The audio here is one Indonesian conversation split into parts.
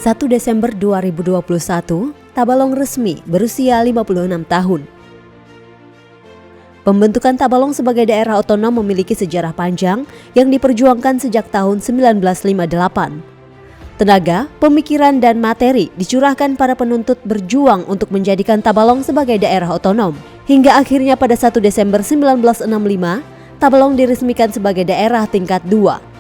1 Desember 2021, Tabalong resmi berusia 56 tahun. Pembentukan Tabalong sebagai daerah otonom memiliki sejarah panjang yang diperjuangkan sejak tahun 1958. Tenaga, pemikiran, dan materi dicurahkan para penuntut berjuang untuk menjadikan Tabalong sebagai daerah otonom. Hingga akhirnya pada 1 Desember 1965, Tabalong diresmikan sebagai daerah tingkat 2.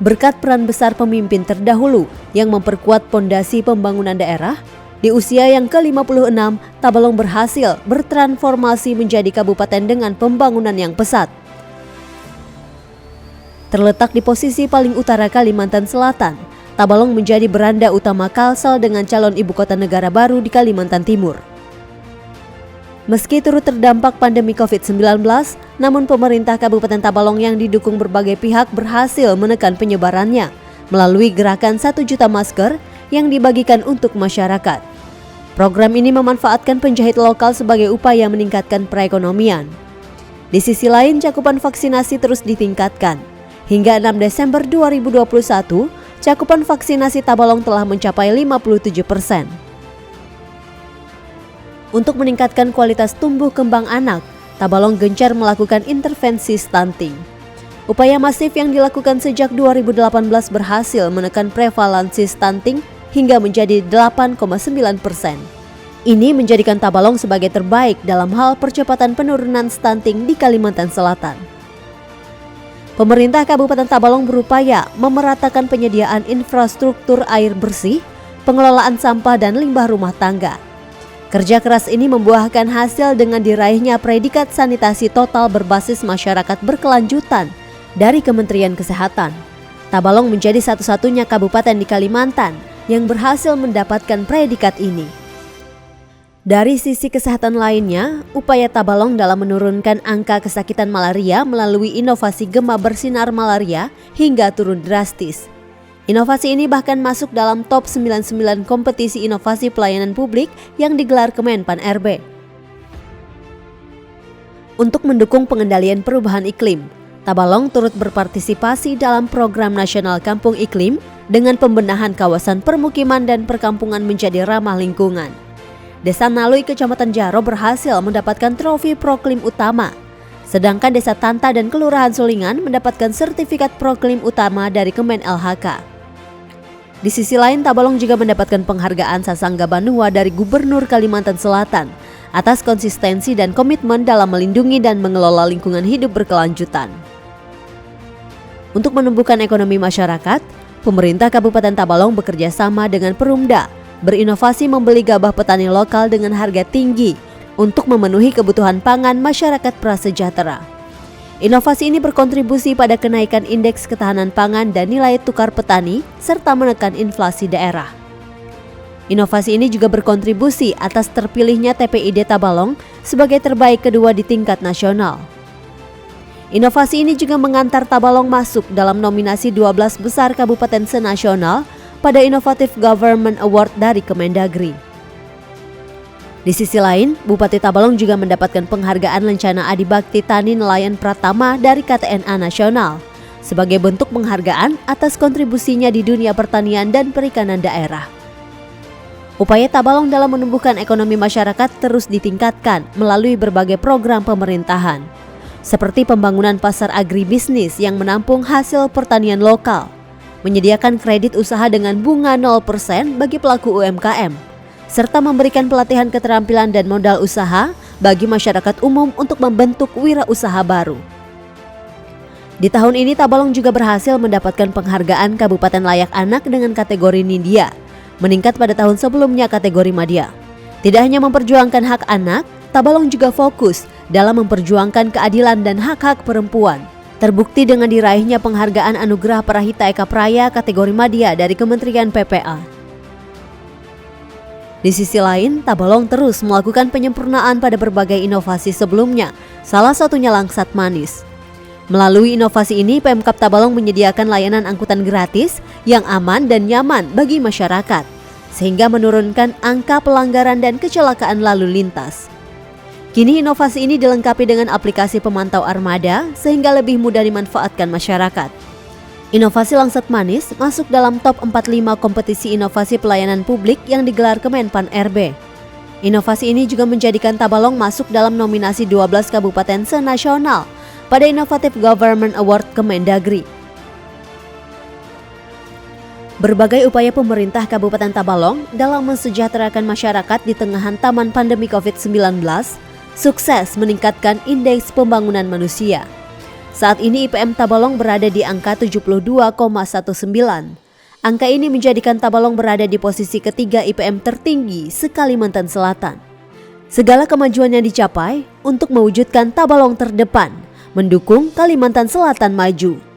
Berkat peran besar pemimpin terdahulu yang memperkuat pondasi pembangunan daerah, di usia yang ke-56, Tabalong berhasil bertransformasi menjadi kabupaten dengan pembangunan yang pesat. Terletak di posisi paling utara Kalimantan Selatan, Tabalong menjadi beranda utama Kalsel dengan calon ibu kota negara baru di Kalimantan Timur. Meski turut terdampak pandemi COVID-19, namun pemerintah Kabupaten Tabalong yang didukung berbagai pihak berhasil menekan penyebarannya melalui gerakan 1 juta masker yang dibagikan untuk masyarakat. Program ini memanfaatkan penjahit lokal sebagai upaya meningkatkan perekonomian. Di sisi lain, cakupan vaksinasi terus ditingkatkan. Hingga 6 Desember 2021, cakupan vaksinasi Tabalong telah mencapai 57%. Untuk meningkatkan kualitas tumbuh kembang anak, Tabalong gencar melakukan intervensi stunting. Upaya masif yang dilakukan sejak 2018 berhasil menekan prevalensi stunting hingga menjadi 8,9%. Ini menjadikan Tabalong sebagai terbaik dalam hal percepatan penurunan stunting di Kalimantan Selatan. Pemerintah Kabupaten Tabalong berupaya memeratakan penyediaan infrastruktur air bersih, pengelolaan sampah dan limbah rumah tangga. Kerja keras ini membuahkan hasil dengan diraihnya predikat sanitasi total berbasis masyarakat berkelanjutan dari Kementerian Kesehatan. Tabalong menjadi satu-satunya kabupaten di Kalimantan yang berhasil mendapatkan predikat ini. Dari sisi kesehatan lainnya, upaya Tabalong dalam menurunkan angka kesakitan malaria melalui inovasi Gema Bersinar Malaria hingga turun drastis. Inovasi ini bahkan masuk dalam top 99 kompetisi inovasi pelayanan publik yang digelar Kemenpan RB. Untuk mendukung pengendalian perubahan iklim, Tabalong turut berpartisipasi dalam program nasional Kampung Iklim dengan pembenahan kawasan permukiman dan perkampungan menjadi ramah lingkungan. Desa Nalui, Kecamatan Jaro berhasil mendapatkan trofi Proklim Utama, sedangkan Desa Tanta dan Kelurahan Sulingan mendapatkan sertifikat Proklim Utama dari Kemen LHK. Di sisi lain, Tabalong juga mendapatkan penghargaan Sasangga Banua dari Gubernur Kalimantan Selatan atas konsistensi dan komitmen dalam melindungi dan mengelola lingkungan hidup berkelanjutan. Untuk menumbuhkan ekonomi masyarakat, pemerintah Kabupaten Tabalong bekerja sama dengan Perumda, berinovasi membeli gabah petani lokal dengan harga tinggi untuk memenuhi kebutuhan pangan masyarakat prasejahtera. Inovasi ini berkontribusi pada kenaikan indeks ketahanan pangan dan nilai tukar petani serta menekan inflasi daerah. Inovasi ini juga berkontribusi atas terpilihnya TPID Tabalong sebagai terbaik kedua di tingkat nasional. Inovasi ini juga mengantar Tabalong masuk dalam nominasi 12 besar kabupaten senasional pada Innovative Government Award dari Kemendagri. Di sisi lain, Bupati Tabalong juga mendapatkan penghargaan Lencana Adibakti Tani Nelayan Pratama dari KTNA Nasional sebagai bentuk penghargaan atas kontribusinya di dunia pertanian dan perikanan daerah. Upaya Tabalong dalam menumbuhkan ekonomi masyarakat terus ditingkatkan melalui berbagai program pemerintahan, seperti pembangunan pasar agribisnis yang menampung hasil pertanian lokal, menyediakan kredit usaha dengan bunga 0% bagi pelaku UMKM, serta memberikan pelatihan keterampilan dan modal usaha bagi masyarakat umum untuk membentuk wirausaha baru. Di tahun ini, Tabalong juga berhasil mendapatkan penghargaan Kabupaten Layak Anak dengan kategori Nindya, meningkat pada tahun sebelumnya kategori Madya. Tidak hanya memperjuangkan hak anak, Tabalong juga fokus dalam memperjuangkan keadilan dan hak-hak perempuan. Terbukti dengan diraihnya penghargaan Anugerah Parahita Eka Praya kategori Madya dari Kementerian PPA. Di sisi lain, Tabalong terus melakukan penyempurnaan pada berbagai inovasi sebelumnya, salah satunya Langsat Manis. Melalui inovasi ini, Pemkab Tabalong menyediakan layanan angkutan gratis yang aman dan nyaman bagi masyarakat, sehingga menurunkan angka pelanggaran dan kecelakaan lalu lintas. Kini inovasi ini dilengkapi dengan aplikasi pemantau armada sehingga lebih mudah dimanfaatkan masyarakat. Inovasi Langsat Manis masuk dalam top 45 kompetisi inovasi pelayanan publik yang digelar Kemenpan RB. Inovasi ini juga menjadikan Tabalong masuk dalam nominasi 12 kabupaten senasional pada Innovative Government Award Kemendagri. Berbagai upaya pemerintah Kabupaten Tabalong dalam mensejahterakan masyarakat di tengah hantaman pandemi COVID-19 sukses meningkatkan indeks pembangunan manusia. Saat ini IPM Tabalong berada di angka 72,19. Angka ini menjadikan Tabalong berada di posisi ketiga IPM tertinggi se-Kalimantan Selatan. Segala kemajuan yang dicapai untuk mewujudkan Tabalong terdepan, mendukung Kalimantan Selatan maju.